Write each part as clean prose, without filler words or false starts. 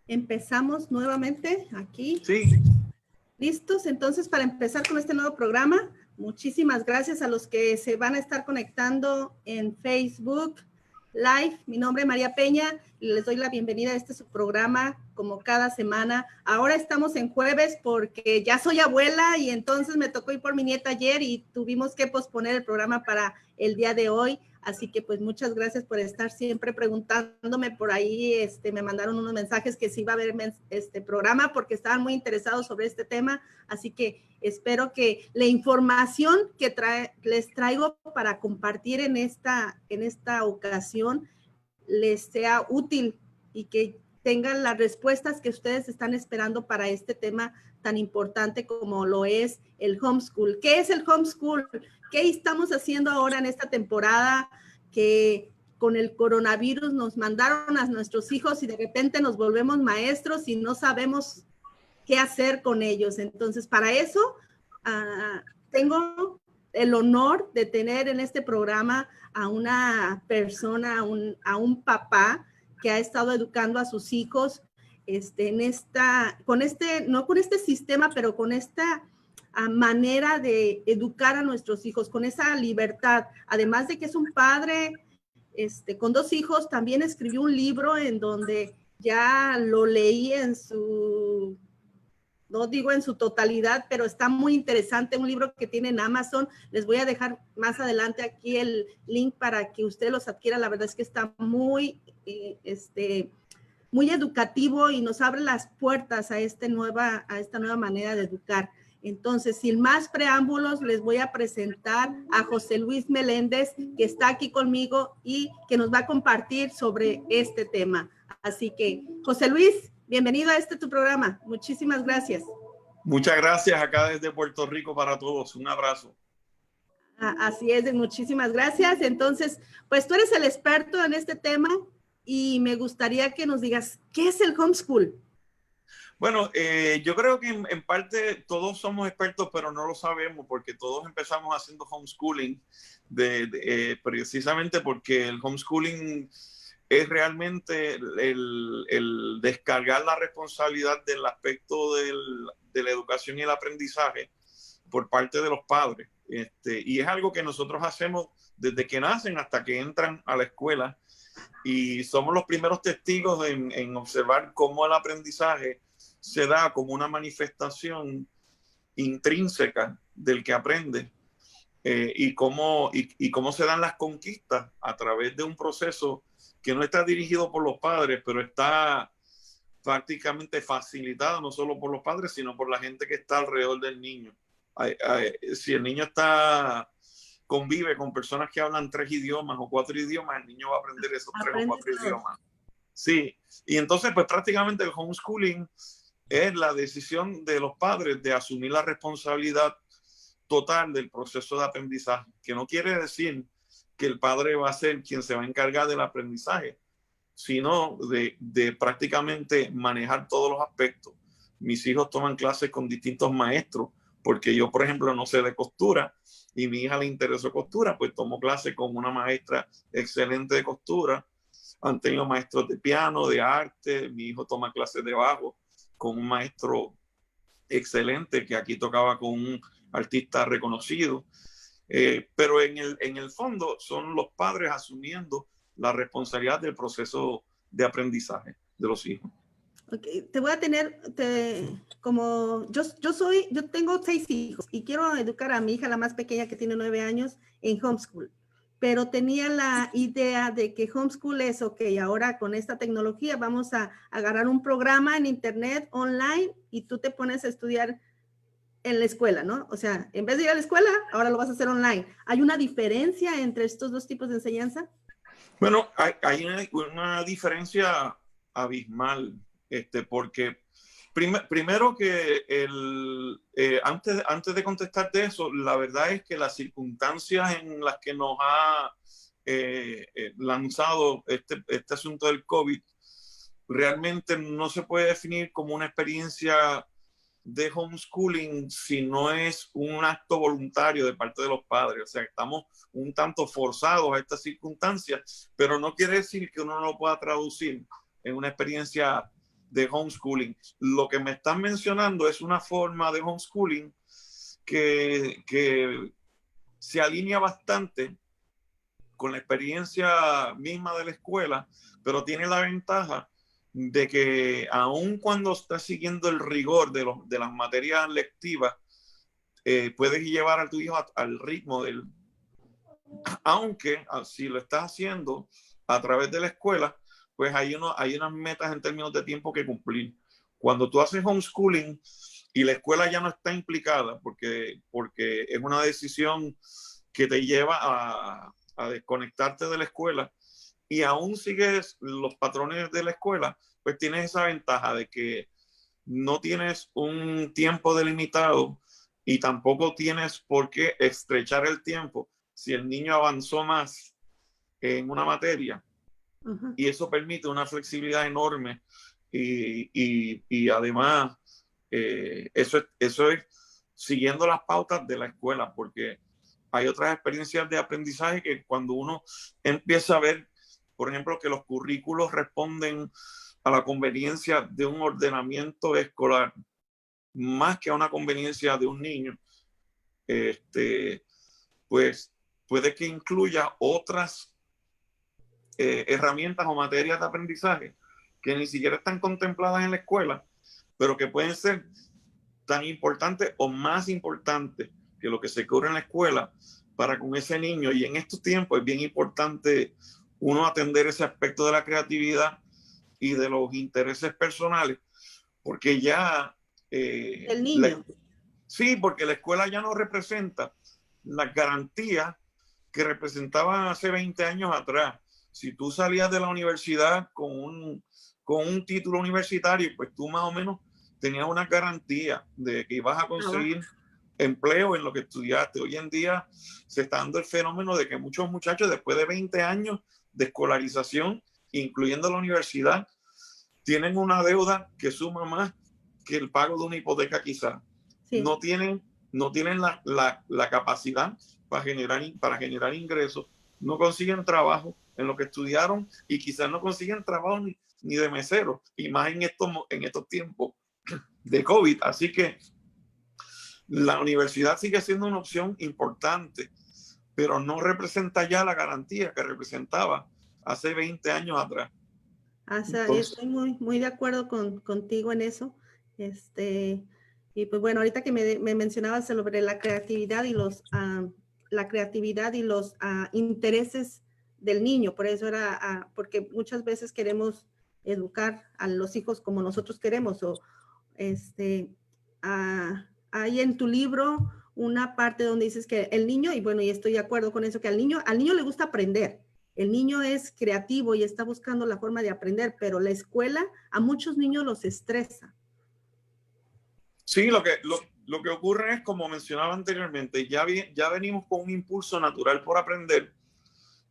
Empezamos nuevamente aquí. Sí. ¿Listos? Entonces, para empezar con este nuevo programa, muchísimas gracias a los que se van a estar conectando en Facebook Live. Mi nombre es María Peña y les doy la bienvenida a este su programa como cada semana. Ahora estamos en jueves porque ya soy abuela y entonces me tocó ir por mi nieta ayer y tuvimos que posponer el programa para el día de hoy. Así que pues muchas gracias por estar siempre preguntándome por ahí. Me mandaron unos mensajes que sí iba a haber este programa porque estaban muy interesados sobre este tema. Así que espero que la información que les traigo para compartir en esta ocasión les sea útil y que tengan las respuestas que ustedes están esperando para este tema tan importante como lo es el homeschool. ¿Qué es el homeschool? ¿Qué estamos haciendo ahora en esta temporada que con el coronavirus nos mandaron a nuestros hijos y de repente nos volvemos maestros y no sabemos qué hacer con ellos? Entonces, para eso tengo el honor de tener en este programa a una persona, a un papá que ha estado educando a sus hijos no con este sistema, pero con esta manera de educar a nuestros hijos, con esa libertad. Además de que es un padre con 2 hijos, también escribió un libro en donde ya lo leí no digo en su totalidad, pero está muy interesante, un libro que tiene en Amazon. Les voy a dejar más adelante aquí el link para que usted los adquiera. La verdad es que está muy, muy educativo y nos abre las puertas a esta nueva manera de educar. Entonces, sin más preámbulos, les voy a presentar a José Luis Meléndez, que está aquí conmigo y que nos va a compartir sobre este tema. Así que, José Luis, bienvenido a tu programa. Muchísimas gracias. Muchas gracias acá desde Puerto Rico para todos. Un abrazo. Así es, muchísimas gracias. Entonces, pues tú eres el experto en este tema y me gustaría que nos digas, ¿qué es el homeschool? Bueno, yo creo que en parte todos somos expertos, pero no lo sabemos porque todos empezamos haciendo homeschooling precisamente porque el homeschooling es realmente el descargar la responsabilidad del aspecto de la educación y el aprendizaje por parte de los padres. Y es algo que nosotros hacemos desde que nacen hasta que entran a la escuela y somos los primeros testigos en observar cómo el aprendizaje se da como una manifestación intrínseca del que aprende y cómo se dan las conquistas a través de un proceso que no está dirigido por los padres, pero está prácticamente facilitado no solo por los padres, sino por la gente que está alrededor del niño. Si el niño convive con personas que hablan 3 idiomas o 4 idiomas, el niño va a aprender esos 3 o 4 idiomas. Sí, y entonces pues prácticamente el homeschooling es la decisión de los padres de asumir la responsabilidad total del proceso de aprendizaje, que no quiere decir que el padre va a ser quien se va a encargar del aprendizaje, sino de prácticamente manejar todos los aspectos. Mis hijos toman clases con distintos maestros, porque yo, por ejemplo, no sé de costura y mi hija le interesó costura, pues tomo clases con una maestra excelente de costura. Han tenido maestros de piano, de arte, mi hijo toma clases de bajo con un maestro excelente que aquí tocaba con un artista reconocido. Pero en el fondo son los padres asumiendo la responsabilidad del proceso de aprendizaje de los hijos. Okay. Te voy a tener, como yo tengo 6 hijos y quiero educar a mi hija, la más pequeña que tiene 9 años, en homeschool. Pero tenía la idea de que homeschool es, ok, ahora con esta tecnología vamos a agarrar un programa en internet, online, y tú te pones a estudiar en la escuela, ¿no? O sea, en vez de ir a la escuela, ahora lo vas a hacer online. ¿Hay una diferencia entre estos 2 tipos de enseñanza? Bueno, hay una diferencia abismal, porque primero que antes de contestarte eso, la verdad es que las circunstancias en las que nos ha lanzado este asunto del COVID realmente no se puede definir como una experiencia de homeschooling si no es un acto voluntario de parte de los padres. O sea, estamos un tanto forzados a estas circunstancias, pero no quiere decir que uno no lo pueda traducir en una experiencia de homeschooling. Lo que me están mencionando es una forma de homeschooling que se alinea bastante con la experiencia misma de la escuela, pero tiene la ventaja de que aun cuando estás siguiendo el rigor de las materias lectivas, puedes llevar a tu hijo al ritmo del... Aunque si lo estás haciendo a través de la escuela, pues hay unas metas en términos de tiempo que cumplir. Cuando tú haces homeschooling y la escuela ya no está implicada, porque es una decisión que te lleva a desconectarte de la escuela y aún sigues los patrones de la escuela, pues tienes esa ventaja de que no tienes un tiempo delimitado y tampoco tienes por qué estrechar el tiempo si el niño avanzó más en una materia. Uh-huh. Y eso permite una flexibilidad enorme y además eso es siguiendo las pautas de la escuela, porque hay otras experiencias de aprendizaje que cuando uno empieza a ver, por ejemplo, que los currículos responden a la conveniencia de un ordenamiento escolar más que a una conveniencia de un niño, pues puede que incluya otras herramientas o materias de aprendizaje que ni siquiera están contempladas en la escuela, pero que pueden ser tan importantes o más importantes que lo que se cubre en la escuela para con ese niño. Y en estos tiempos es bien importante uno atender ese aspecto de la creatividad y de los intereses personales, porque ya... el niño. Sí, porque la escuela ya no representa las garantías que representaban hace 20 años atrás. Si tú salías de la universidad con un título universitario, pues tú más o menos tenías una garantía de que ibas a conseguir empleo en lo que estudiaste. Hoy en día se está dando el fenómeno de que muchos muchachos, después de 20 años de escolarización, incluyendo la universidad, tienen una deuda que suma más que el pago de una hipoteca quizás. Sí. No tienen la capacidad para generar ingresos, no consiguen trabajo en lo que estudiaron y quizás no consiguen trabajo ni de mesero, y más en estos tiempos de COVID. Así que la universidad sigue siendo una opción importante, pero no representa ya la garantía que representaba hace 20 años atrás. Entonces, estoy muy de acuerdo contigo en eso. Y pues bueno, ahorita que me mencionabas sobre la creatividad y los intereses del niño, por eso era, porque muchas veces queremos educar a los hijos como nosotros queremos, o hay en tu libro una parte donde dices que el niño, y bueno, y estoy de acuerdo con eso, que al niño le gusta aprender. El niño es creativo y está buscando la forma de aprender, pero la escuela a muchos niños los estresa. Sí, lo que ocurre es, como mencionaba anteriormente, ya venimos con un impulso natural por aprender,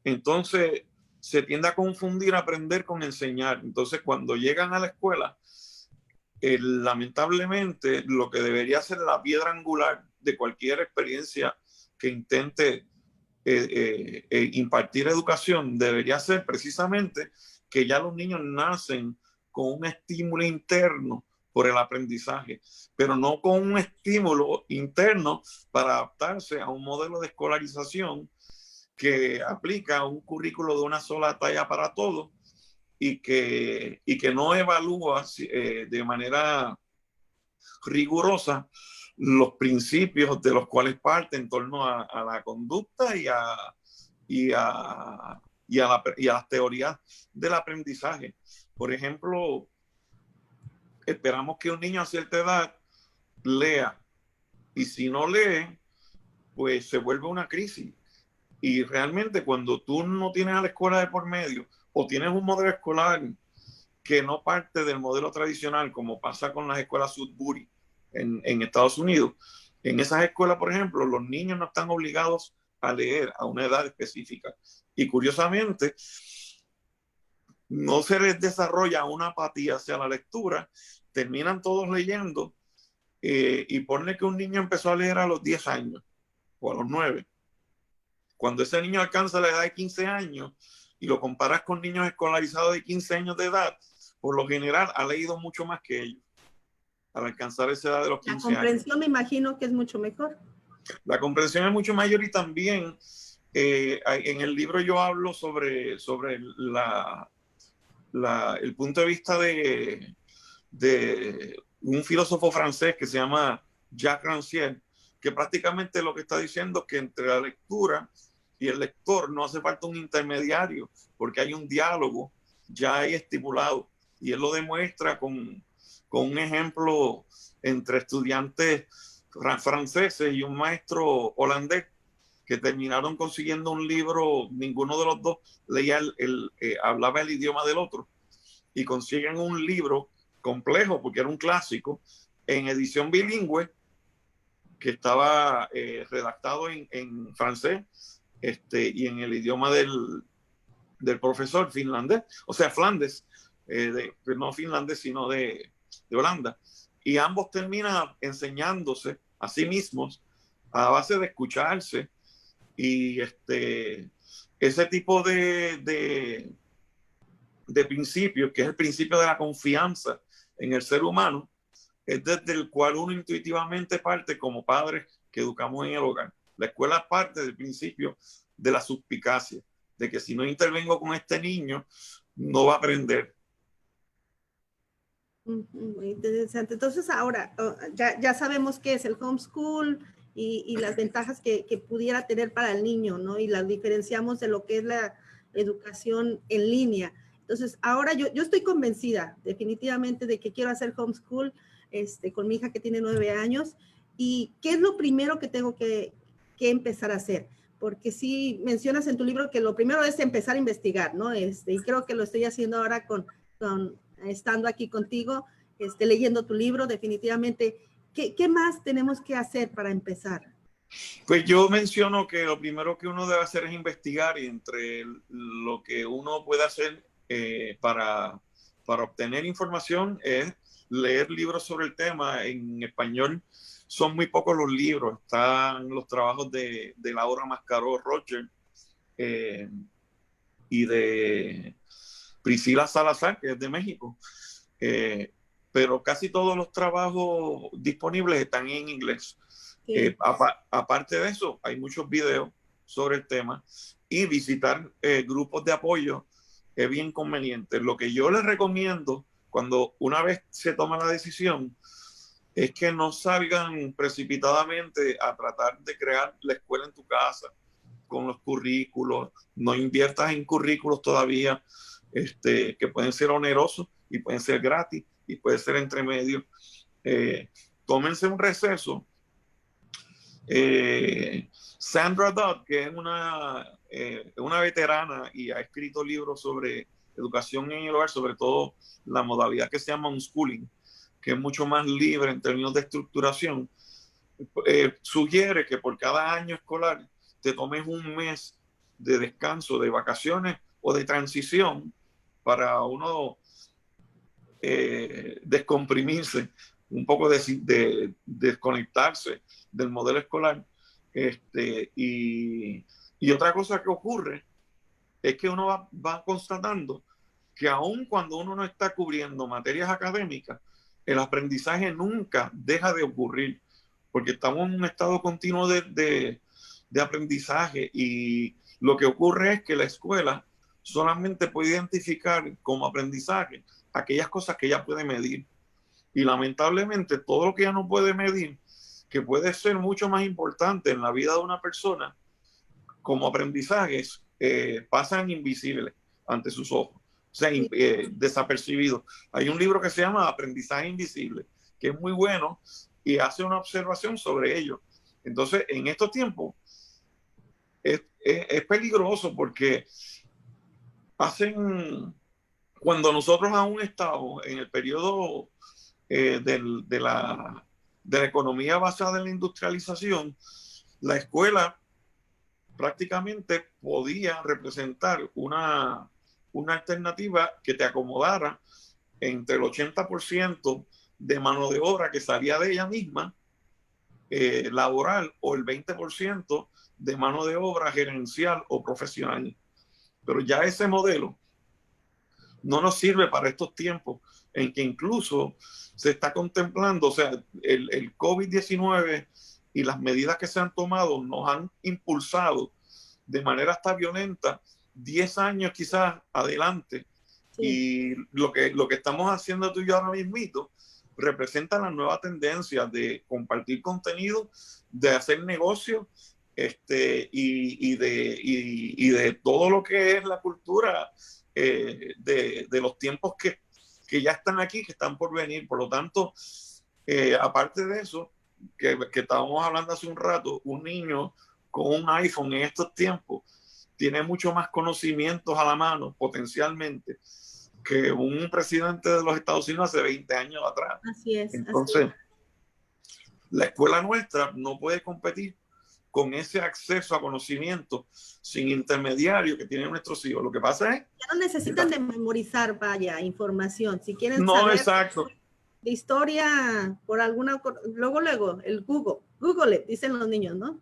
entonces se tiende a confundir aprender con enseñar. Entonces, cuando llegan a la escuela, lamentablemente, lo que debería ser la piedra angular de cualquier experiencia que intente impartir educación debería ser precisamente que ya los niños nacen con un estímulo interno por el aprendizaje, pero no con un estímulo interno para adaptarse a un modelo de escolarización que aplica un currículo de una sola talla para todos y que no evalúa de manera rigurosa los principios de los cuales parte en torno a la conducta y a las teorías del aprendizaje. Por ejemplo, esperamos que un niño a cierta edad lea, y si no lee, pues se vuelve una crisis. Y realmente cuando tú no tienes a la escuela de por medio o tienes un modelo escolar que no parte del modelo tradicional, como pasa con las escuelas Sudbury en Estados Unidos, en esas escuelas, por ejemplo, los niños no están obligados a leer a una edad específica. Y curiosamente, no se les desarrolla una apatía hacia la lectura, terminan todos leyendo, y ponle que un niño empezó a leer a los 10 años o a los 9. Cuando ese niño alcanza la edad de 15 años y lo comparas con niños escolarizados de 15 años de edad, por lo general ha leído mucho más que ellos al alcanzar esa edad de los 15 La comprensión años. me imagino que es mucho mejor. La comprensión es mucho mayor y también en el libro yo hablo sobre el punto de vista de un filósofo francés que se llama Jacques Rancière, que prácticamente lo que está diciendo es que entre la lectura y el lector no hace falta un intermediario, porque hay un diálogo ya ahí estipulado. Y él lo demuestra con un ejemplo entre estudiantes franceses y un maestro holandés que terminaron consiguiendo un libro, ninguno de los dos leía hablaba el idioma del otro, y consiguen un libro complejo, porque era un clásico, en edición bilingüe, que estaba redactado en francés y en el idioma del profesor finlandés, o sea, Flandes, no finlandés, sino de Holanda. Y ambos terminan enseñándose a sí mismos a base de escucharse y ese tipo de principios, que es el principio de la confianza en el ser humano, es desde el cual uno intuitivamente parte como padres que educamos en el hogar. La escuela parte del principio de la suspicacia, de que si no intervengo con este niño, no va a aprender. Muy interesante. Entonces ahora ya sabemos qué es el homeschool y las ventajas que pudiera tener para el niño, ¿no? Y las diferenciamos de lo que es la educación en línea. Entonces ahora yo estoy convencida definitivamente de que quiero hacer homeschool con mi hija que tiene 9 años. ¿Y qué es lo primero que tengo que empezar a hacer? Porque sí mencionas en tu libro que lo primero es empezar a investigar, ¿no? Y creo que lo estoy haciendo ahora con estando aquí contigo, leyendo tu libro, definitivamente. ¿Qué más tenemos que hacer para empezar? Pues yo menciono que lo primero que uno debe hacer es investigar, y entre lo que uno puede hacer para obtener información es leer libros sobre el tema. En español son muy pocos los libros. Están los trabajos de Laura Mascaró Roger y de Priscila Salazar, que es de México. Pero casi todos los trabajos disponibles están en inglés. Sí. Aparte de eso, hay muchos videos sobre el tema, y visitar grupos de apoyo es bien conveniente. Lo que yo les recomiendo cuando una vez se toma la decisión es que no salgan precipitadamente a tratar de crear la escuela en tu casa con los currículos. No inviertas en currículos todavía que pueden ser onerosos y pueden ser gratis y pueden ser entre medio. Tómense un receso. Sandra Dodd, que es una veterana y ha escrito libros sobre educación en el hogar, sobre todo la modalidad que se llama unschooling, que es mucho más libre en términos de estructuración, sugiere que por cada año escolar te tomes un mes de descanso, de vacaciones o de transición para uno descomprimirse, un poco de desconectarse del modelo escolar. Y otra cosa que ocurre es que uno va constatando que aun cuando uno no está cubriendo materias académicas, el aprendizaje nunca deja de ocurrir, porque estamos en un estado continuo de aprendizaje, y lo que ocurre es que la escuela solamente puede identificar como aprendizaje aquellas cosas que ella puede medir. Y lamentablemente todo lo que ella no puede medir, que puede ser mucho más importante en la vida de una persona como aprendizajes, pasan invisibles ante sus ojos, o sea, desapercibidos. Hay un libro que se llama Aprendizaje Invisible, que es muy bueno y hace una observación sobre ello. Entonces, en estos tiempos es peligroso, porque cuando nosotros aún estamos en el periodo de la economía basada en la industrialización, la escuela prácticamente podía representar una alternativa que te acomodara entre el 80% de mano de obra que salía de ella misma, laboral, o el 20% de mano de obra gerencial o profesional. Pero ya ese modelo no nos sirve para estos tiempos en que incluso se está contemplando, o sea, el COVID-19 y las medidas que se han tomado nos han impulsado de manera hasta violenta 10 años quizás adelante. Sí. Y lo que estamos haciendo tú y yo ahora mismito representa la nueva tendencia de compartir contenido, de hacer negocios, y de todo lo que es la cultura de los tiempos que ya están aquí, que están por venir. Por lo tanto, aparte de eso, que estábamos hablando hace un rato, un niño con un iPhone en estos tiempos tiene mucho más conocimientos a la mano potencialmente que un presidente de los Estados Unidos hace 20 años atrás. Así es. Entonces, la escuela nuestra no puede competir con ese acceso a conocimiento sin intermediario que tienen nuestros hijos. Lo que pasa es... Ya no necesitan de memorizar, vaya, información. Si quieren no, saber exacto. de historia por alguna... Luego, el Google, dicen los niños, ¿no?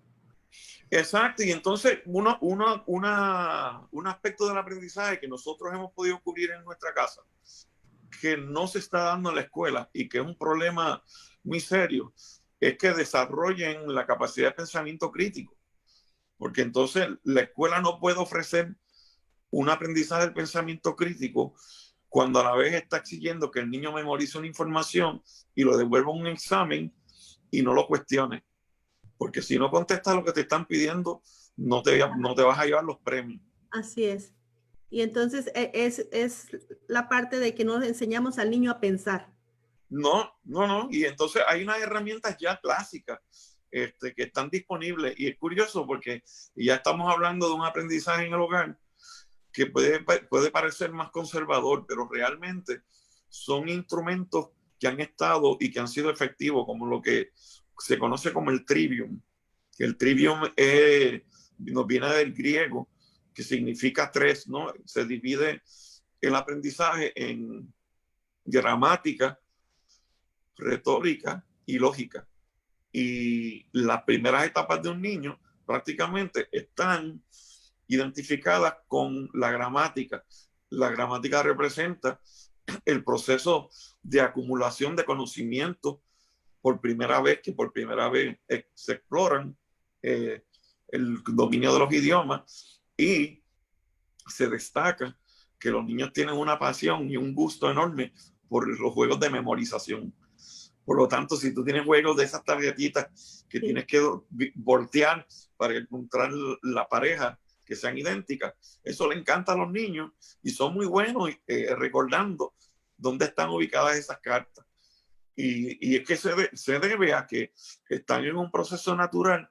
Exacto, y entonces un aspecto del aprendizaje que nosotros hemos podido cubrir en nuestra casa, que no se está dando en la escuela y que es un problema muy serio, es que desarrollen la capacidad de pensamiento crítico, porque entonces la escuela no puede ofrecer un aprendizaje del pensamiento crítico cuando a la vez está exigiendo que el niño memorice una información y lo devuelva a un examen y no lo cuestione. Porque si no contestas lo que te están pidiendo, no te vas a llevar los premios. Así es. Y entonces es la parte de que nos enseñamos al niño a pensar. No. Y entonces hay unas herramientas ya clásicas que están disponibles. Y es curioso porque ya estamos hablando de un aprendizaje en el hogar que puede parecer más conservador, pero realmente son instrumentos que han estado y que han sido efectivos, como lo que se conoce como el trivium. El trivium nos viene del griego, que significa tres, ¿no? Se divide el aprendizaje en gramática, retórica y lógica. Y las primeras etapas de un niño prácticamente están identificadas con la gramática. La gramática representa el proceso de acumulación de conocimiento por primera vez se exploran el dominio de los idiomas, y se destaca que los niños tienen una pasión y un gusto enorme por los juegos de memorización. Por lo tanto, si tú tienes juegos de esas tarjetitas que tienes que voltear para encontrar la pareja que sean idénticas, eso le encanta a los niños y son muy buenos recordando dónde están ubicadas esas cartas. Y es que se debe a que están en un proceso natural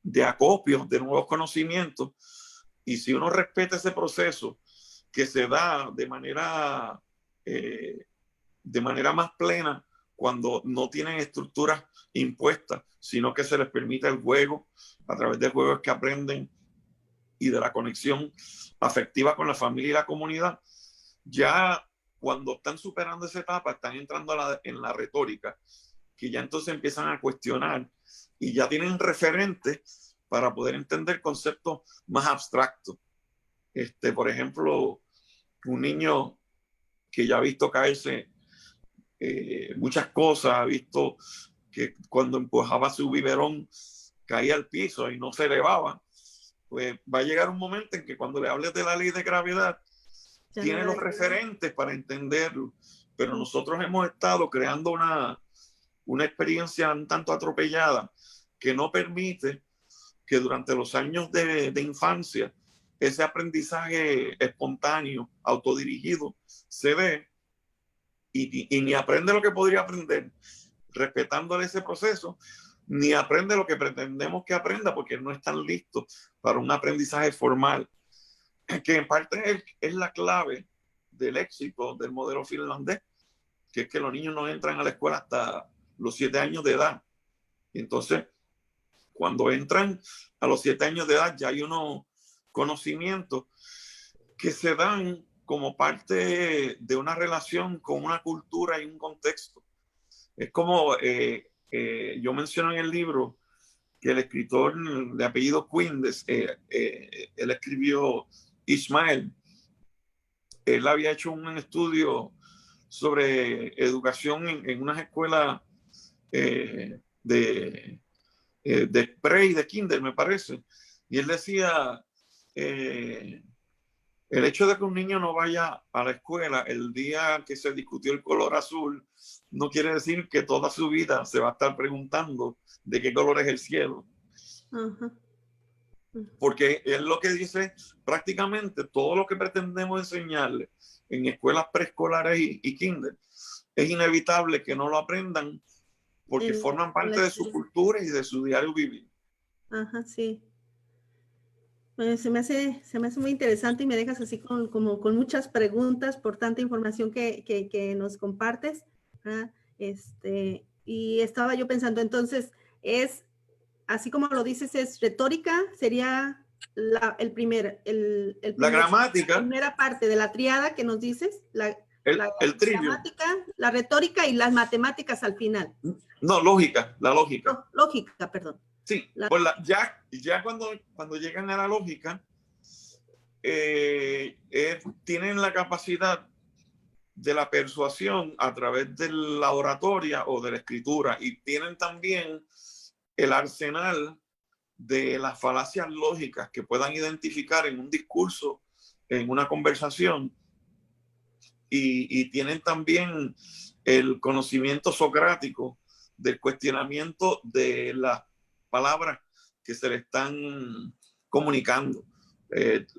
de acopio de nuevos conocimientos, y si uno respeta ese proceso que se da de manera más plena cuando no tienen estructuras impuestas, sino que se les permite el juego, a través de juegos que aprenden y de la conexión afectiva con la familia y la comunidad, ya cuando están superando esa etapa, están entrando en la retórica, que ya entonces empiezan a cuestionar y ya tienen referentes para poder entender conceptos más abstractos. Por ejemplo, un niño que ya ha visto caerse muchas cosas, ha visto que cuando empujaba su biberón caía al piso y no se elevaba, pues va a llegar un momento en que cuando le hables de la ley de gravedad, tiene los referentes para entenderlo, pero nosotros hemos estado creando una experiencia un tanto atropellada que no permite que durante los años de infancia ese aprendizaje espontáneo, autodirigido, se dé, y ni aprende lo que podría aprender respetándole ese proceso, ni aprende lo que pretendemos que aprenda porque no están listos para un aprendizaje formal, que en parte es la clave del éxito del modelo finlandés, que es que los niños no entran a la escuela hasta los 7 años de edad. Y entonces, cuando entran a los 7 años de edad, ya hay unos conocimientos que se dan como parte de una relación con una cultura y un contexto. Es como yo menciono en el libro que el escritor de apellido Quindes, él escribió Ishmael, él había hecho un estudio sobre educación en unas escuelas de pre y de kinder, me parece. Y él decía, el hecho de que un niño no vaya a la escuela el día que se discutió el color azul, no quiere decir que toda su vida se va a estar preguntando de qué color es el cielo. Ajá. Porque es lo que dice prácticamente todo lo que pretendemos enseñarle en escuelas preescolares y kinder. Es inevitable que no lo aprendan porque forman parte de su cultura y de su diario vivir. Ajá, sí. Pues se me hace muy interesante y me dejas así como con muchas preguntas por tanta información que nos compartes. ¿Ah? Y estaba yo pensando, entonces, es, así como lo dices, es retórica, sería la Gramática. primera parte de la triada que nos dices, la gramática, la retórica y las matemáticas al final. No, lógica, la lógica. No, lógica, perdón. Sí, ya cuando llegan a la lógica, tienen la capacidad de la persuasión a través de la oratoria o de la escritura, y tienen también el arsenal de las falacias lógicas que puedan identificar en un discurso, en una conversación, y tienen también el conocimiento socrático del cuestionamiento de las palabras que se le están comunicando.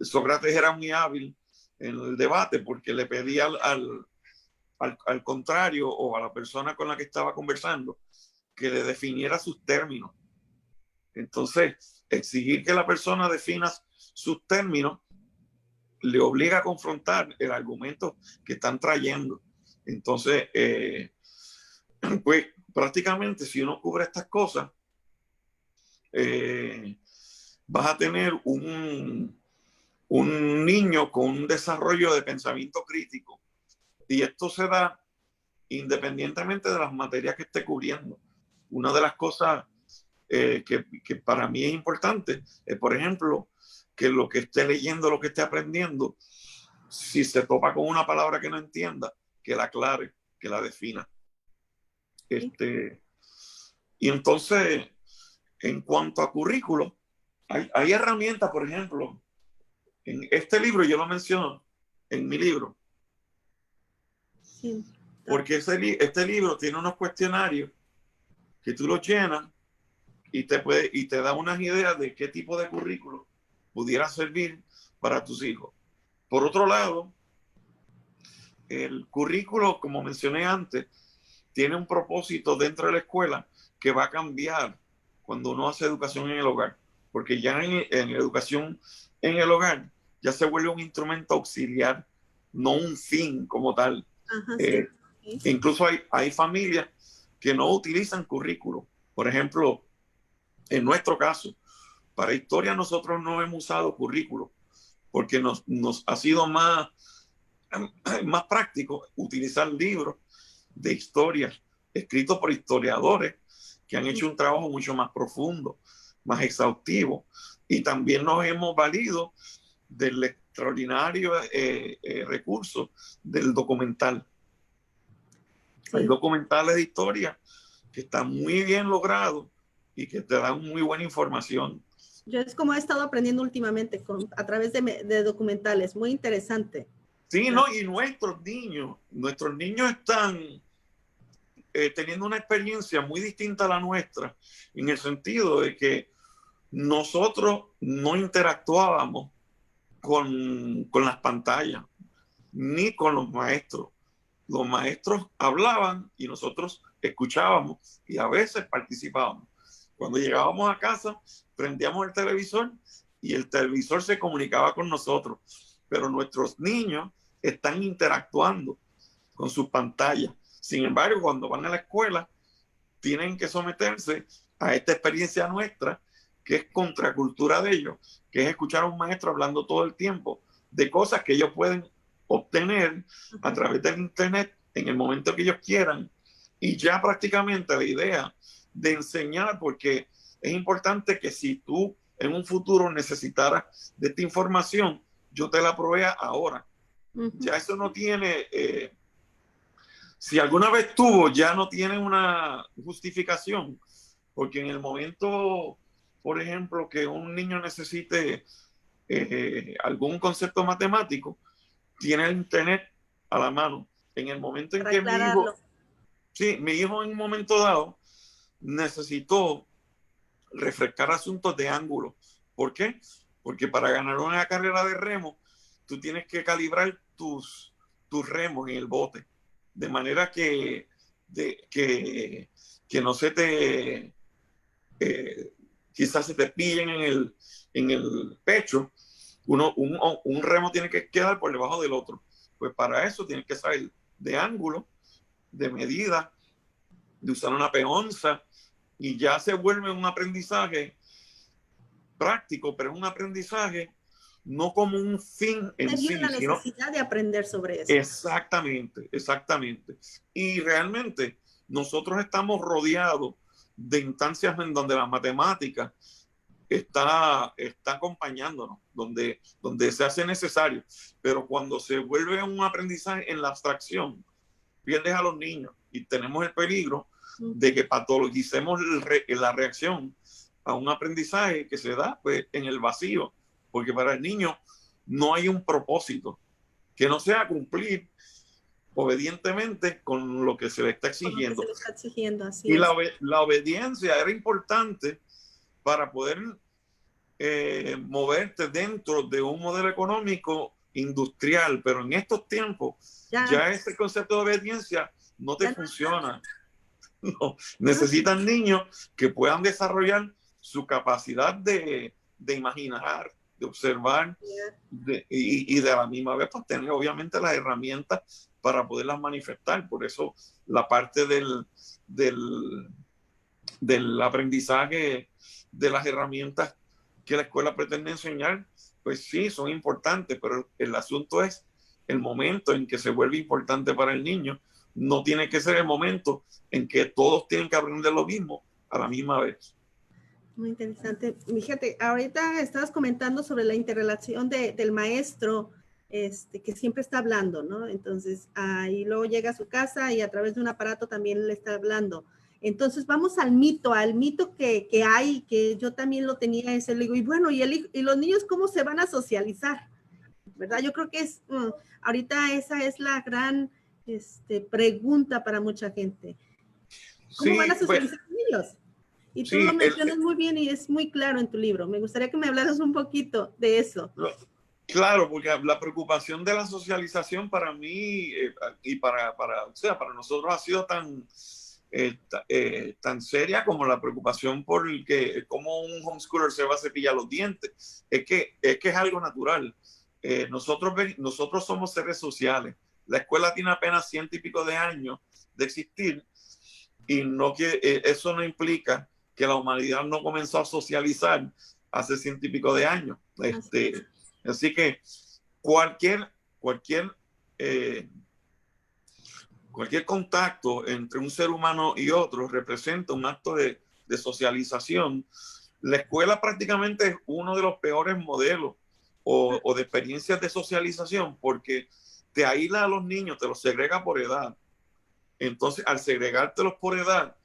Sócrates era muy hábil en el debate porque le pedía al contrario o a la persona con la que estaba conversando que le definiera sus términos. Entonces, exigir que la persona defina sus términos le obliga a confrontar el argumento que están trayendo. Entonces, pues prácticamente si uno cubre estas cosas, vas a tener un niño con un desarrollo de pensamiento crítico. Y esto se da independientemente de las materias que esté cubriendo. Una de las cosas que para mí es importante es, por ejemplo, que lo que esté leyendo, lo que esté aprendiendo, si se topa con una palabra que no entienda, que la aclare, que la defina. Y entonces, en cuanto a currículo, hay herramientas, por ejemplo, en este libro, yo lo menciono en mi libro, sí, porque este libro tiene unos cuestionarios que tú los llenas y te da unas ideas de qué tipo de currículo pudiera servir para tus hijos. Por otro lado, el currículo, como mencioné antes, tiene un propósito dentro de la escuela que va a cambiar cuando uno hace educación en el hogar, porque ya en educación en el hogar ya se vuelve un instrumento auxiliar, no un fin como tal. Ajá, sí. Incluso hay familias que no utilizan currículo. Por ejemplo, en nuestro caso, para historia nosotros no hemos usado currículo porque nos ha sido más práctico utilizar libros de historia escritos por historiadores que han hecho un trabajo mucho más profundo, más exhaustivo, y también nos hemos valido del extraordinario recurso del documental. Sí. Hay documentales de historia que están muy bien logrados y que te dan muy buena información. Yo es como he estado aprendiendo últimamente a través de documentales, muy interesante. Sí, ¿no? Y nuestros niños están teniendo una experiencia muy distinta a la nuestra, en el sentido de que nosotros no interactuábamos con las pantallas, ni con los maestros. Los maestros hablaban y nosotros escuchábamos y a veces participábamos. Cuando llegábamos a casa, prendíamos el televisor y el televisor se comunicaba con nosotros. Pero nuestros niños están interactuando con sus pantallas. Sin embargo, cuando van a la escuela, tienen que someterse a esta experiencia nuestra, que es contracultura de ellos, que es escuchar a un maestro hablando todo el tiempo de cosas que ellos pueden obtener a través del internet en el momento que ellos quieran. Y ya prácticamente la idea de enseñar, porque es importante que si tú en un futuro necesitaras de esta información, yo te la provea ahora. Ya eso no tiene, si alguna vez tuvo, ya no tiene una justificación, porque en el momento, por ejemplo, que un niño necesite algún concepto matemático, tiene el internet a la mano. En el momento en Para que aclararlo. mi hijo en un momento dado necesitó refrescar asuntos de ángulo. ¿Por qué? Porque para ganar una carrera de remo, tú tienes que calibrar tus remos en el bote, de manera que no se te, quizás se te pillen en el pecho. Un remo tiene que quedar por debajo del otro. Pues para eso tienes que saber de ángulo, de medida, de usar una peonza, y ya se vuelve un aprendizaje práctico, pero es un aprendizaje no como un fin en Te vio sí, la sino necesidad de aprender sobre eso. exactamente, exactamente. Y realmente nosotros estamos rodeados de instancias en donde la matemática está acompañándonos, donde se hace necesario, pero cuando se vuelve un aprendizaje en la abstracción, pierdes a los niños y tenemos el peligro de que patologicemos la reacción a un aprendizaje que se da pues, en el vacío, porque para el niño no hay un propósito que no sea cumplir obedientemente con lo que se le está Con lo que exigiendo. se le está exigiendo, así Y es. la obediencia era importante para poder moverte dentro de un modelo económico industrial, pero en estos tiempos ya este concepto de obediencia no te funciona. No. Necesitan niños que puedan desarrollar su capacidad de imaginar, de observar, y de la misma vez pues tener obviamente las herramientas para poderlas manifestar. Por eso la parte del aprendizaje de las herramientas que la escuela pretende enseñar, pues sí, son importantes, pero el asunto es el momento en que se vuelve importante para el niño. No tiene que ser el momento en que todos tienen que aprender lo mismo a la misma vez. Muy interesante. Fíjate, ahorita estabas comentando sobre la interrelación del maestro, que siempre está hablando, ¿no? Entonces, y luego llega a su casa y a través de un aparato también le está hablando. Entonces, vamos al mito que hay, que yo también lo tenía ese, le digo, y bueno, ¿y los niños cómo se van a socializar? ¿Verdad? Yo creo que ahorita esa es la gran pregunta para mucha gente. ¿Cómo van a socializar los niños? Y tú lo mencionas muy bien y es muy claro en tu libro. Me gustaría que me hablaras un poquito de eso. Claro, porque la preocupación de la socialización para mí y para nosotros ha sido tan seria como la preocupación por cómo un homeschooler se va a cepillar los dientes. Es que es algo natural. Nosotros somos seres sociales. La escuela tiene apenas 100 y pico de años de existir, y eso no implica que la humanidad no comenzó a socializar hace 100 y pico de años. Así que cualquier contacto entre un ser humano y otro representa un acto de socialización. La escuela prácticamente es uno de los peores modelos o de experiencias de socialización, porque te aísla a los niños, te los segrega por edad. Entonces, al segregártelos por edad,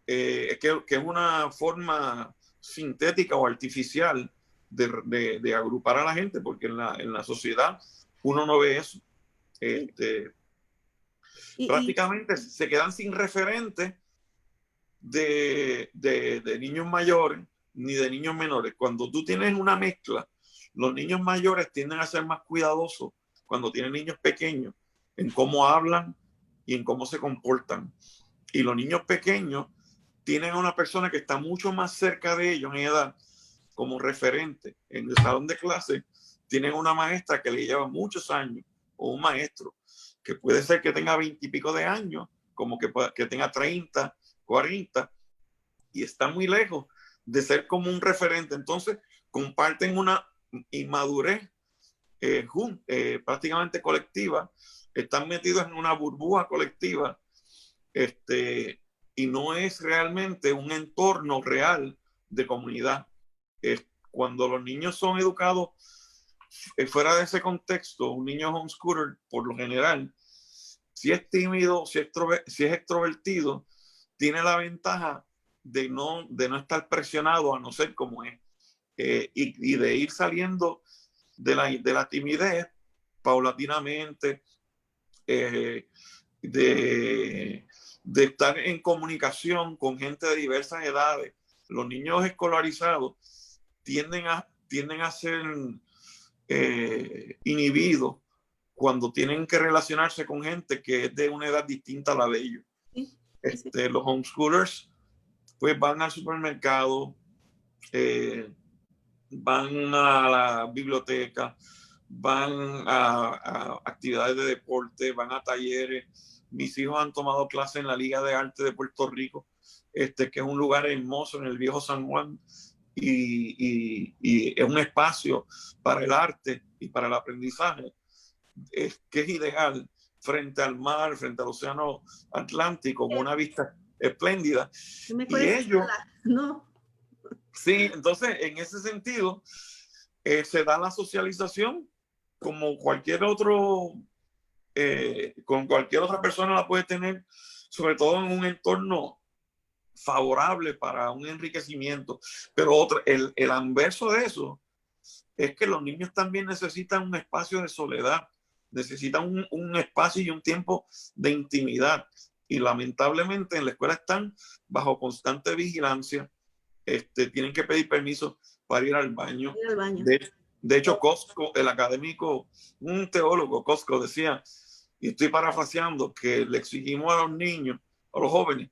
que es una forma sintética o artificial de agrupar a la gente, porque en la sociedad uno no ve eso. Prácticamente se quedan sin referentes de niños mayores ni de niños menores. Cuando tú tienes una mezcla, los niños mayores tienden a ser más cuidadosos cuando tienen niños pequeños en cómo hablan y en cómo se comportan. Y los niños pequeños tienen a una persona que está mucho más cerca de ellos en edad como referente. En el salón de clase tienen una maestra que le lleva muchos años, o un maestro que puede ser que tenga 20 y pico de años, como que tenga 30, 40, y está muy lejos de ser como un referente. Entonces comparten una inmadurez prácticamente colectiva, están metidos en una burbuja colectiva, y no es realmente un entorno real de comunidad. Cuando los niños son educados fuera de ese contexto, un niño homeschooler, por lo general, si es tímido, si es extrovertido, tiene la ventaja de no estar presionado a no ser como es, y de ir saliendo de la timidez paulatinamente, de estar en comunicación con gente de diversas edades. Los niños escolarizados tienden a ser inhibidos cuando tienen que relacionarse con gente que es de una edad distinta a la de ellos. Sí, sí. Los homeschoolers pues van al supermercado, van a la biblioteca, van a actividades de deporte, van a talleres. Mis hijos han tomado clases en la Liga de Arte de Puerto Rico, que es un lugar hermoso en el viejo San Juan, y es un espacio para el arte y para el aprendizaje, que es ideal frente al mar, frente al océano Atlántico, con una vista espléndida. Mejor Y ellos, no. sí, entonces en ese sentido se da la socialización como cualquier otro, con cualquier otra persona la puede tener, sobre todo en un entorno favorable para un enriquecimiento. Pero el anverso de eso es que los niños también necesitan un espacio de soledad, necesitan un espacio y un tiempo de intimidad. Y lamentablemente en la escuela están bajo constante vigilancia, tienen que pedir permiso para ir al baño. Ir al baño. De hecho, Costco, el académico, un teólogo, Costco, decía, y estoy parafraseando, que le exigimos a los niños, a los jóvenes,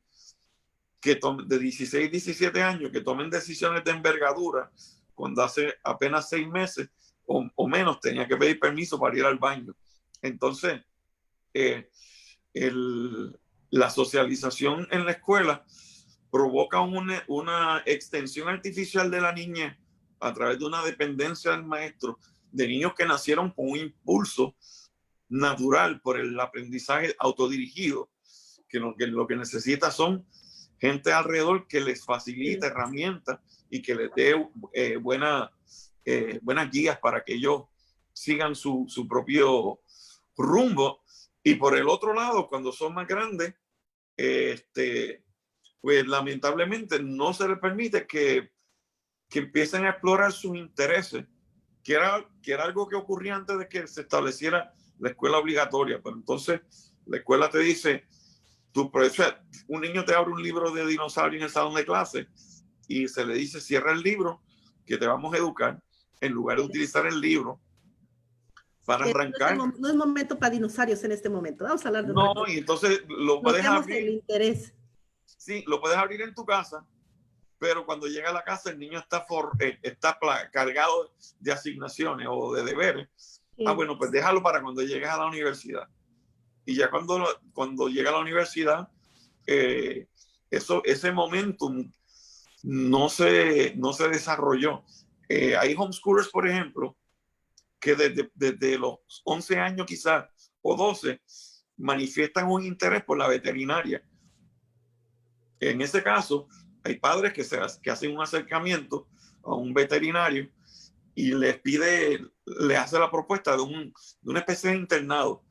que de 16, 17 años, que tomen decisiones de envergadura cuando hace apenas 6 meses o menos tenía que pedir permiso para ir al baño. Entonces, la socialización en la escuela provoca una extensión artificial de la niñez a través de una dependencia del maestro, de niños que nacieron con un impulso natural por el aprendizaje autodirigido, que lo que necesita son gente alrededor que les facilite herramientas y que les dé buenas guías para que ellos sigan su propio rumbo. Y por el otro lado, cuando son más grandes, pues lamentablemente no se les permite que empiecen a explorar sus intereses, que era algo que ocurría antes de que se estableciera la escuela obligatoria. Pero entonces la escuela te dice, un niño te abre un libro de dinosaurio en el salón de clase y se le dice, cierra el libro que te vamos a educar, en lugar de utilizar el libro para arrancar. No es momento para dinosaurios en este momento. Vamos a hablar de No, y entonces lo puedes abrir. El interés. Sí, lo puedes abrir en tu casa, pero cuando llega a la casa el niño está cargado de asignaciones o de deberes. Sí. Bueno, pues déjalo para cuando llegues a la universidad. Y ya cuando llega a la universidad, ese momentum no se desarrolló. Hay homeschoolers, por ejemplo, que desde los 11 años quizás o 12 manifiestan un interés por la veterinaria. En ese caso, hay padres que hacen un acercamiento a un veterinario y les hace la propuesta de una especie de internado.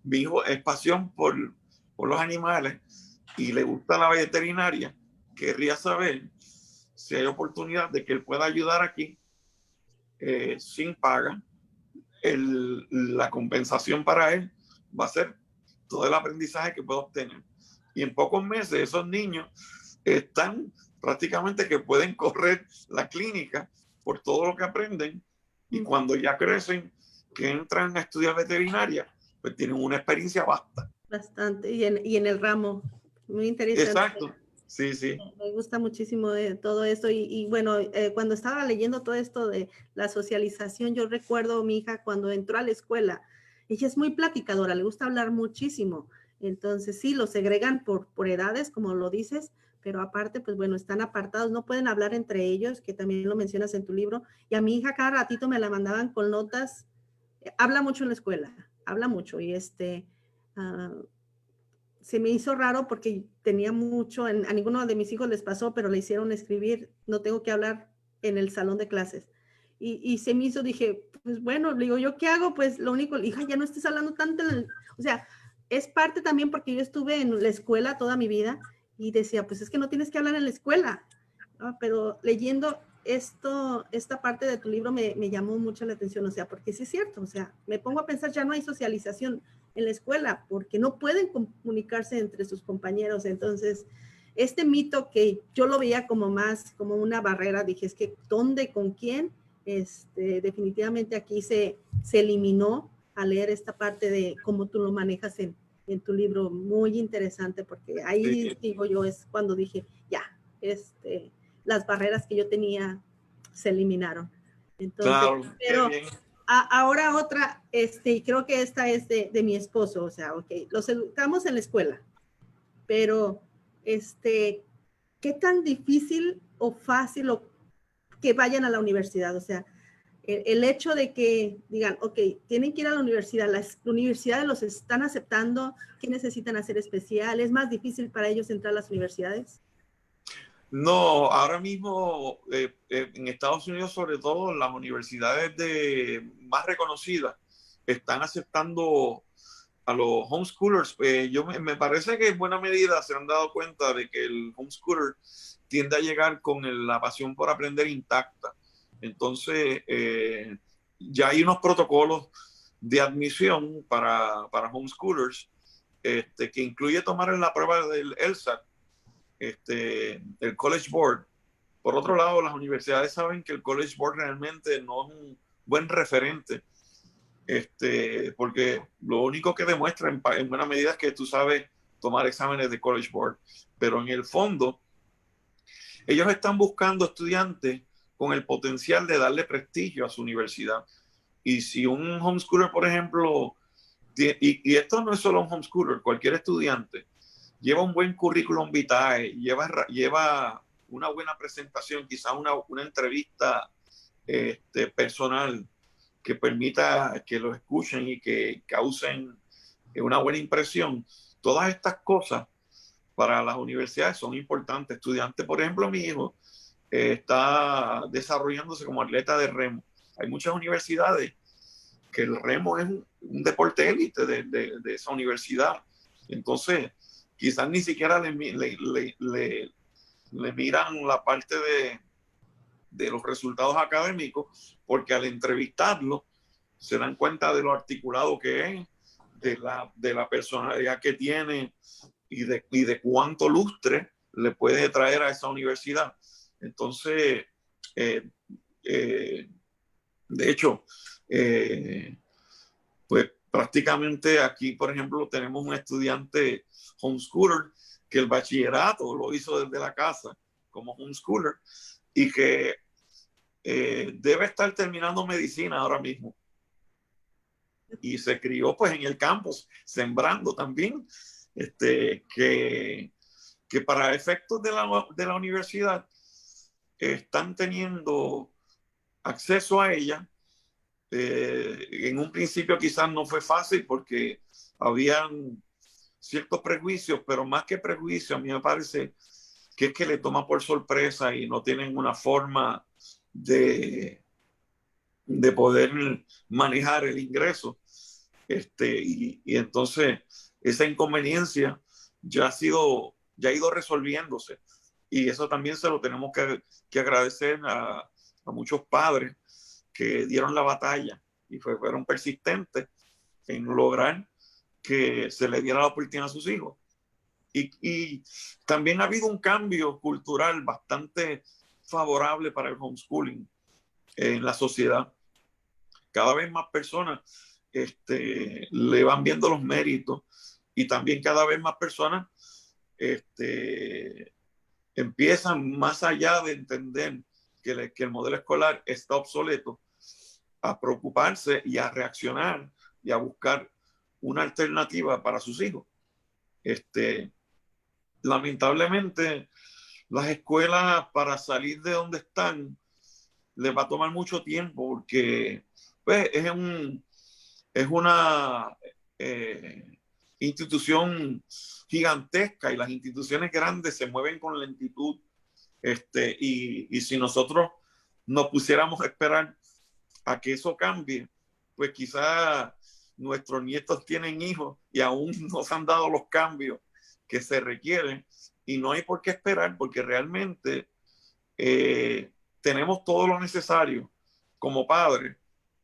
Mi hijo es pasión por los animales y le gusta la veterinaria. Querría saber si hay oportunidad de que él pueda ayudar aquí sin paga. La compensación para él va a ser todo el aprendizaje que puede obtener. Y en pocos meses esos niños están prácticamente que pueden correr la clínica por todo lo que aprenden, y cuando ya crecen, que entran a estudiar veterinaria, pues tienen una experiencia vasta. Bastante, y en el ramo, muy interesante. Exacto, sí, sí. Me gusta muchísimo todo esto, y bueno, cuando estaba leyendo todo esto de la socialización, yo recuerdo a mi hija cuando entró a la escuela, ella es muy platicadora, le gusta hablar muchísimo, entonces sí, los segregan por edades, como lo dices, pero aparte, pues bueno, están apartados, no pueden hablar entre ellos, que también lo mencionas en tu libro, y a mi hija cada ratito me la mandaban con notas, habla mucho en la escuela, habla mucho, y se me hizo raro porque tenía mucho, a ninguno de mis hijos les pasó, pero le hicieron escribir, no tengo que hablar en el salón de clases. y se me hizo, dije, pues bueno, le digo, ¿yo qué hago? Pues lo único, hija, ya no estés hablando tanto, o sea, es parte también porque yo estuve en la escuela toda mi vida y decía, pues es que no tienes que hablar en la escuela, ¿no? Pero leyendo esta parte de tu libro me llamó mucho la atención, o sea, porque sí es cierto, o sea, me pongo a pensar, ya no hay socialización en la escuela porque no pueden comunicarse entre sus compañeros, entonces este mito que yo lo veía como más como una barrera, dije, es que ¿dónde, con quién? Definitivamente aquí se eliminó al leer esta parte de cómo tú lo manejas en tu libro, muy interesante, porque ahí, digo yo, es cuando dije, ya, las barreras que yo tenía se eliminaron. Entonces, Claro, pero bien. ahora otra, y creo que esta es de mi esposo, o sea, ok, los educamos en la escuela, pero, ¿qué tan difícil o fácil o que vayan a la universidad? O sea, el hecho de que digan, ok, tienen que ir a la universidad, las universidades los están aceptando, ¿qué necesitan hacer especial? ¿Es más difícil para ellos entrar a las universidades? No, ahora mismo en Estados Unidos, sobre todo, las universidades más reconocidas están aceptando a los homeschoolers. Me parece que en buena medida se han dado cuenta de que el homeschooler tiende a llegar con la pasión por aprender intacta. Entonces, ya hay unos protocolos de admisión para homeschoolers que incluye tomar la prueba del LSAT, el College Board. Por otro lado, las universidades saben que el College Board realmente no es un buen referente, porque lo único que demuestra en buena medida es que tú sabes tomar exámenes de College Board, pero en el fondo ellos están buscando estudiantes con el potencial de darle prestigio a su universidad. Y si un homeschooler, por ejemplo, y esto no es solo un homeschooler, cualquier estudiante, lleva un buen currículum vitae, lleva una buena presentación, quizás una entrevista personal que permita que lo escuchen y que causen una buena impresión. Todas estas cosas para las universidades son importantes. Estudiantes, por ejemplo, mi hijo está desarrollándose como atleta de remo. Hay muchas universidades que el remo es un deporte élite de esa universidad. Entonces, quizás ni siquiera le miran la parte de los resultados académicos, porque al entrevistarlo se dan cuenta de lo articulado que es, de la personalidad que tiene y de cuánto lustre le puede traer a esa universidad. Entonces, de hecho, pues prácticamente aquí, por ejemplo, tenemos un estudiante homeschooler que el bachillerato lo hizo desde la casa como homeschooler y que debe estar terminando medicina ahora mismo. Y se crió pues en el campus, sembrando también, que para efectos de la universidad están teniendo acceso a ella. En un principio quizás no fue fácil porque habían ciertos prejuicios, pero más que prejuicios, a mí me parece que es que le toma por sorpresa y no tienen una forma de poder manejar el ingreso. Y entonces esa inconveniencia ya ha ido resolviéndose. Y eso también se lo tenemos que agradecer a muchos padres que dieron la batalla y fueron persistentes en lograr que se le diera la oportunidad a sus hijos. Y también ha habido un cambio cultural bastante favorable para el homeschooling en la sociedad. Cada vez más personas le van viendo los méritos y también cada vez más personas empiezan, más allá de entender que el modelo escolar está obsoleto, a preocuparse y a reaccionar y a buscar una alternativa para sus hijos. Lamentablemente, las escuelas, para salir de donde están, les va a tomar mucho tiempo porque pues, es una institución gigantesca y las instituciones grandes se mueven con lentitud. Y si nosotros nos pusiéramos a esperar a que eso cambie, pues quizá nuestros nietos tienen hijos y aún no se han dado los cambios que se requieren, y no hay por qué esperar, porque realmente tenemos todo lo necesario como padres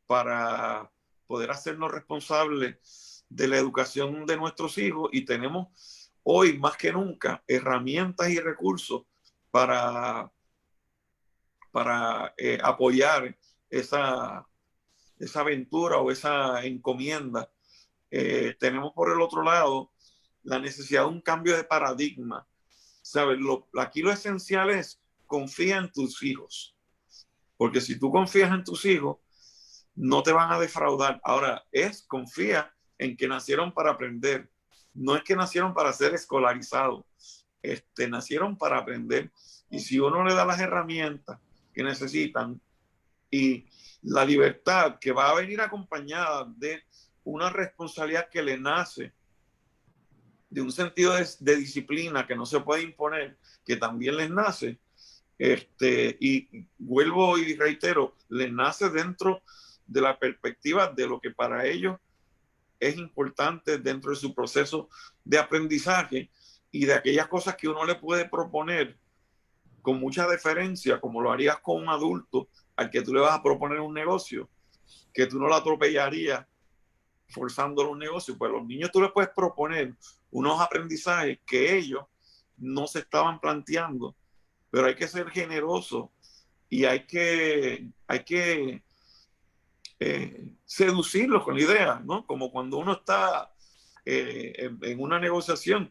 para poder hacernos responsables de la educación de nuestros hijos, y tenemos hoy más que nunca herramientas y recursos para apoyar esa aventura o esa encomienda. Tenemos por el otro lado la necesidad de un cambio de paradigma. ¿Sabes? Aquí lo esencial es confía en tus hijos, porque si tú confías en tus hijos, no te van a defraudar. Ahora, confía en que nacieron para aprender, no es que nacieron para ser escolarizados, nacieron para aprender, y si uno le da las herramientas que necesitan y la libertad que va a venir acompañada de una responsabilidad que le nace, de un sentido de disciplina que no se puede imponer, que también les nace, y vuelvo y reitero, les nace dentro de la perspectiva de lo que para ellos es importante dentro de su proceso de aprendizaje, y de aquellas cosas que uno le puede proponer con mucha deferencia, como lo harías con un adulto al que tú le vas a proponer un negocio, que tú no lo atropellarías forzándolo un negocio. Pues a los niños tú les puedes proponer unos aprendizajes que ellos no se estaban planteando, pero hay que ser generoso y hay que seducirlos con la idea, ¿no? Como cuando uno está en una negociación,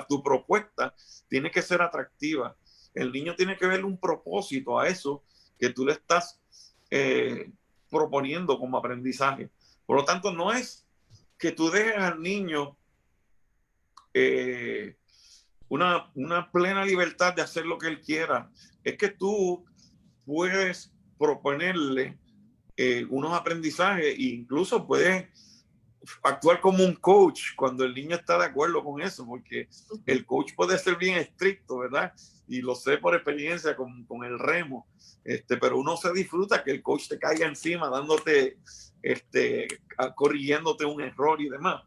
tu propuesta tiene que ser atractiva. El niño tiene que ver un propósito a eso que tú le estás proponiendo como aprendizaje. Por lo tanto, no es que tú dejes al niño una plena libertad de hacer lo que él quiera. Es que tú puedes proponerle unos aprendizajes e incluso puedes actuar como un coach cuando el niño está de acuerdo con eso, porque el coach puede ser bien estricto, ¿verdad? Y lo sé por experiencia con el remo, pero uno se disfruta que el coach te caiga encima dándote, corrigiéndote un error y demás,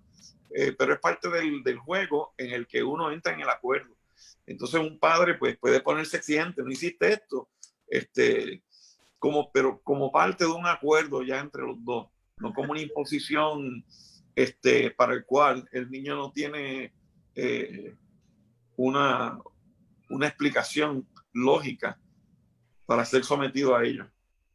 pero es parte del juego en el que uno entra en el acuerdo. Entonces un padre pues puede ponerse exigente, no hiciste esto, pero como parte de un acuerdo ya entre los dos, no como una imposición para el cual el niño no tiene una explicación lógica para ser sometido a ello.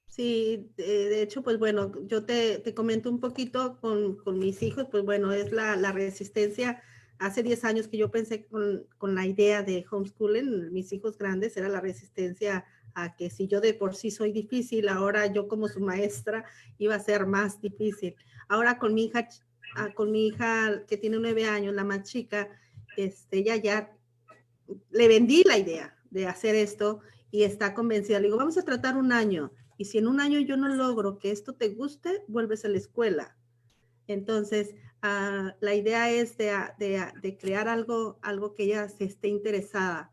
Sí, de hecho, pues bueno, yo te comento un poquito con mis hijos, pues bueno, es la resistencia. Hace 10 años que yo pensé con la idea de homeschooling, mis hijos grandes, era la resistencia a que si yo de por sí soy difícil, ahora yo como su maestra iba a ser más difícil. Ahora con mi hija que tiene 9 años, la más chica, ya le vendí la idea de hacer esto y está convencida. Le digo, vamos a tratar un año. Y si en un año yo no logro que esto te guste, vuelves a la escuela. Entonces, la idea es de crear algo que ella se esté interesada.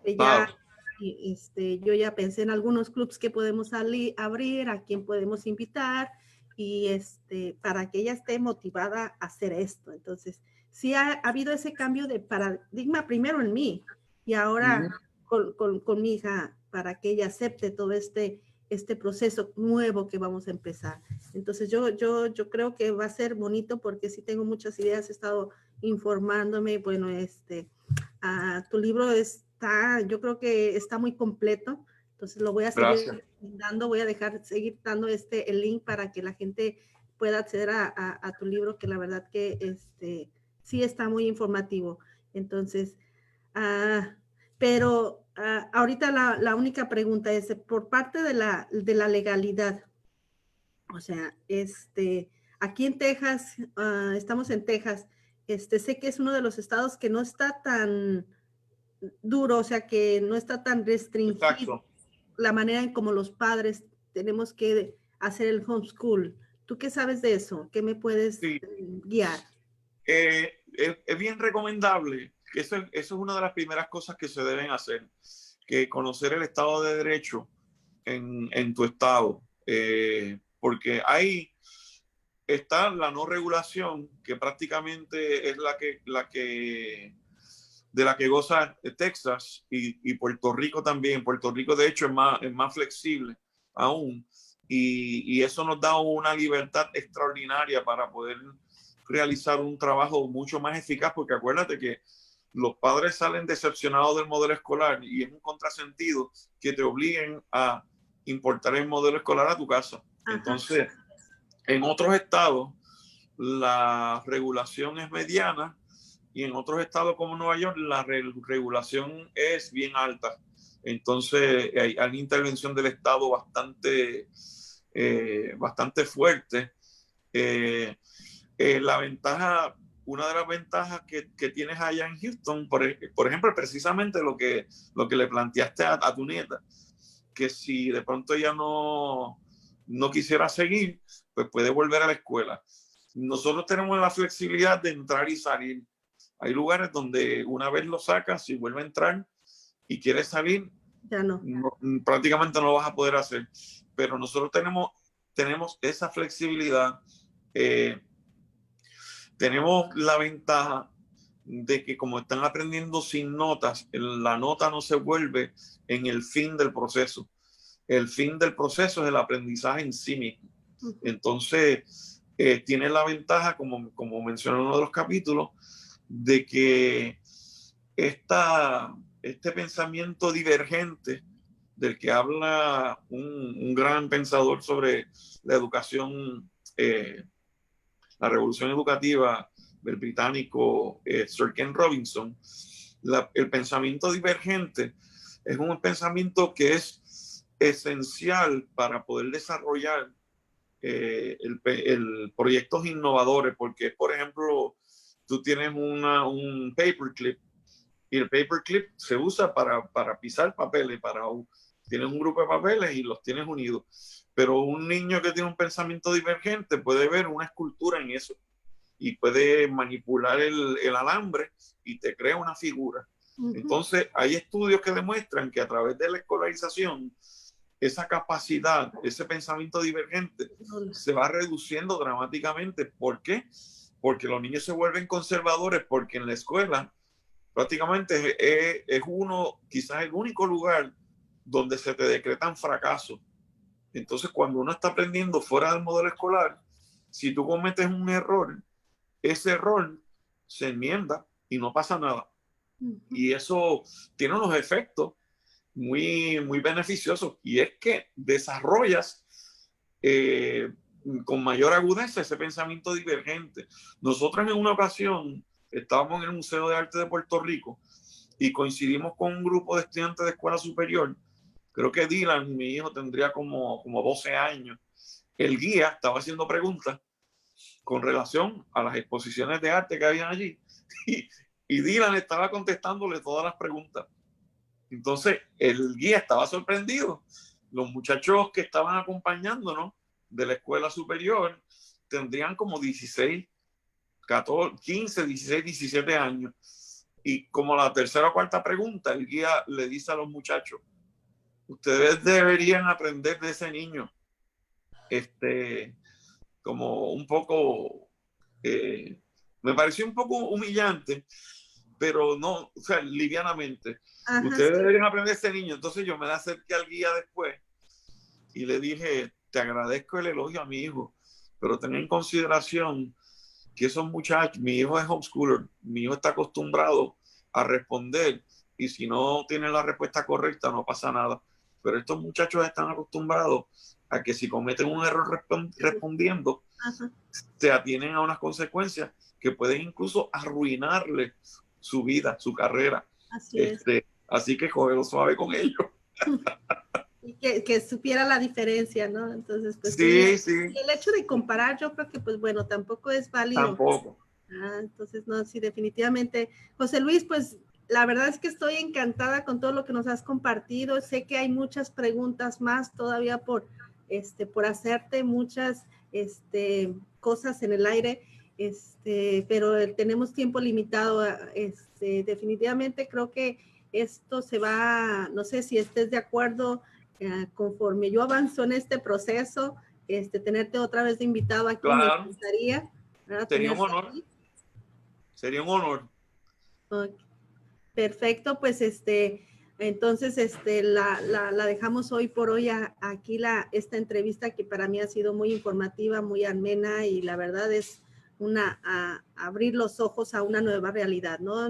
Yo ya pensé en algunos clubs que podemos abrir, a quién podemos invitar, y para que ella esté motivada a hacer esto. Entonces, sí ha habido ese cambio de paradigma primero en mí y ahora con mi hija, para que ella acepte todo este proceso nuevo que vamos a empezar. Entonces yo creo que va a ser bonito porque sí tengo muchas ideas, he estado informándome. Bueno, tu libro yo creo que está muy completo, entonces lo voy a seguir dando, voy a seguir dando el link para que la gente pueda acceder a tu libro, que la verdad que sí está muy informativo. Entonces, pero ahorita la única pregunta es por parte de la legalidad. O sea, aquí en Texas, estamos en Texas, sé que es uno de los estados que no está tan duro, o sea, que no está tan restringido. Exacto. La manera en como los padres tenemos que hacer el homeschool. ¿Tú qué sabes de eso? ¿Qué me puedes guiar? Es bien recomendable, que eso es una de las primeras cosas que se deben hacer, que conocer el Estado de Derecho en tu estado. porque ahí está la no regulación, que prácticamente es de la que goza Texas y Puerto Rico también. Puerto Rico, de hecho, es más flexible aún. Y eso nos da una libertad extraordinaria para poder realizar un trabajo mucho más eficaz, porque acuérdate que los padres salen decepcionados del modelo escolar y es un contrasentido que te obliguen a importar el modelo escolar a tu casa. Ajá. Entonces, en otros estados, la regulación es mediana y en otros estados como Nueva York, la regulación es bien alta. Entonces, hay una intervención del Estado bastante fuerte. La ventaja, una de las ventajas que tienes allá en Houston, por ejemplo, precisamente lo que le planteaste a tu nieta, que si de pronto ella no quisiera seguir, pues puede volver a la escuela. Nosotros tenemos la flexibilidad de entrar y salir. Hay lugares donde una vez lo sacas, si vuelve a entrar y quiere salir, ya no, prácticamente no lo vas a poder hacer. Pero nosotros tenemos esa flexibilidad. Tenemos la ventaja de que como están aprendiendo sin notas, la nota no se vuelve en el fin del proceso. El fin del proceso es el aprendizaje en sí mismo. Entonces, tiene la ventaja, como mencioné en uno de los capítulos, de que este pensamiento divergente del que habla un gran pensador sobre la educación, la revolución educativa del británico Sir Ken Robinson, el pensamiento divergente es un pensamiento que es esencial para poder desarrollar proyectos innovadores, porque, por ejemplo, tú tienes un paperclip y el paperclip se usa para pisar papeles, tienes un grupo de papeles y los tienes unidos. Pero un niño que tiene un pensamiento divergente puede ver una escultura en eso y puede manipular el alambre y te crea una figura. Entonces, hay estudios que demuestran que a través de la escolarización, esa capacidad, ese pensamiento divergente se va reduciendo dramáticamente. ¿Por qué? Porque los niños se vuelven conservadores, porque en la escuela prácticamente es quizás el único lugar donde se te decretan fracasos. Entonces, cuando uno está aprendiendo fuera del modelo escolar, si tú cometes un error, ese error se enmienda y no pasa nada. Y eso tiene unos efectos muy, muy beneficiosos, y es que desarrollas con mayor agudeza ese pensamiento divergente. Nosotros en una ocasión estábamos en el Museo de Arte de Puerto Rico y coincidimos con un grupo de estudiantes de escuela superior. Creo que Dylan, mi hijo, tendría como 12 años. El guía estaba haciendo preguntas con relación a las exposiciones de arte que habían allí y Dylan estaba contestándole todas las preguntas. Entonces el guía estaba sorprendido. Los muchachos que estaban acompañándonos de la escuela superior tendrían como 16, 14, 15, 16, 17 años. Y como la tercera o cuarta pregunta, el guía le dice a los muchachos: ustedes deberían aprender de ese niño. Como un poco, me pareció un poco humillante, pero no, o sea, livianamente. Ajá, ustedes deberían aprender de ese niño. Entonces yo me acerqué al guía después y le dije: te agradezco el elogio a mi hijo, pero ten en consideración que esos muchachos, mi hijo es homeschooler, mi hijo está acostumbrado a responder y si no tiene la respuesta correcta no pasa nada. Pero estos muchachos están acostumbrados a que si cometen un error respondiendo, ajá, se atienen a unas consecuencias que pueden incluso arruinarle su vida, su carrera. Así que cógelo suave con ellos. Y que supiera la diferencia, ¿no? Entonces, pues sí. El hecho de comparar, yo creo que, pues bueno, tampoco es válido. Tampoco. Entonces, no, sí, definitivamente. José Luis, pues la verdad es que estoy encantada con todo lo que nos has compartido. Sé que hay muchas preguntas más todavía por hacerte, muchas cosas en el aire, pero tenemos tiempo limitado. Definitivamente creo que esto se va, no sé si estés de acuerdo, conforme yo avanzo en este proceso, tenerte otra vez de invitado aquí. Claro. Me gustaría. Sería un honor. Aquí. Sería un honor. Okay. Perfecto, pues entonces la dejamos hoy por hoy aquí esta entrevista que para mí ha sido muy informativa, muy amena y la verdad es abrir los ojos a una nueva realidad, ¿no?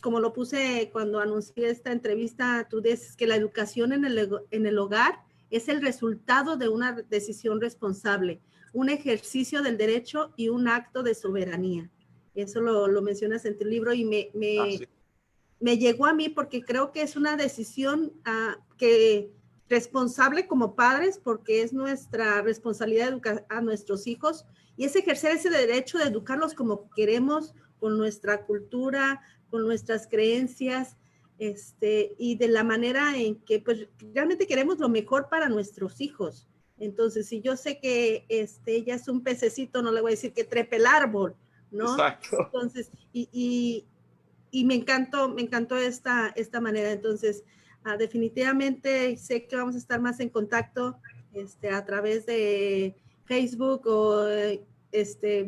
Como lo puse cuando anuncié esta entrevista, tú dices que la educación en el hogar es el resultado de una decisión responsable, un ejercicio del derecho y un acto de soberanía. Eso lo mencionas en tu libro y me llegó a mí porque creo que es una decisión responsable como padres, porque es nuestra responsabilidad educar a nuestros hijos y es ejercer ese derecho de educarlos como queremos, con nuestra cultura, con nuestras creencias, y de la manera en que pues realmente queremos lo mejor para nuestros hijos. Entonces, si yo sé que ella es un pececito, no le voy a decir que trepe el árbol, ¿no? Exacto. Entonces, y me encantó esta manera. Entonces, definitivamente sé que vamos a estar más en contacto a través de Facebook o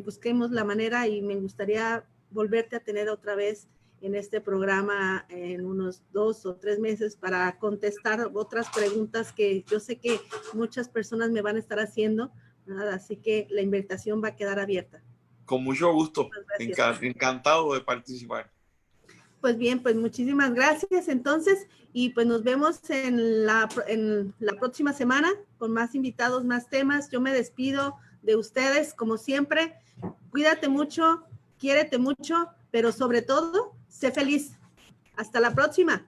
busquemos la manera y me gustaría volverte a tener otra vez en este programa en unos 2 o 3 meses para contestar otras preguntas que yo sé que muchas personas me van a estar haciendo, ¿verdad? Así que la invitación va a quedar abierta. Con mucho gusto, encantado de participar. Pues bien, pues muchísimas gracias entonces y pues nos vemos en la próxima semana con más invitados, más temas. Yo me despido de ustedes como siempre. Cuídate mucho, quiérete mucho, pero sobre todo, sé feliz. Hasta la próxima.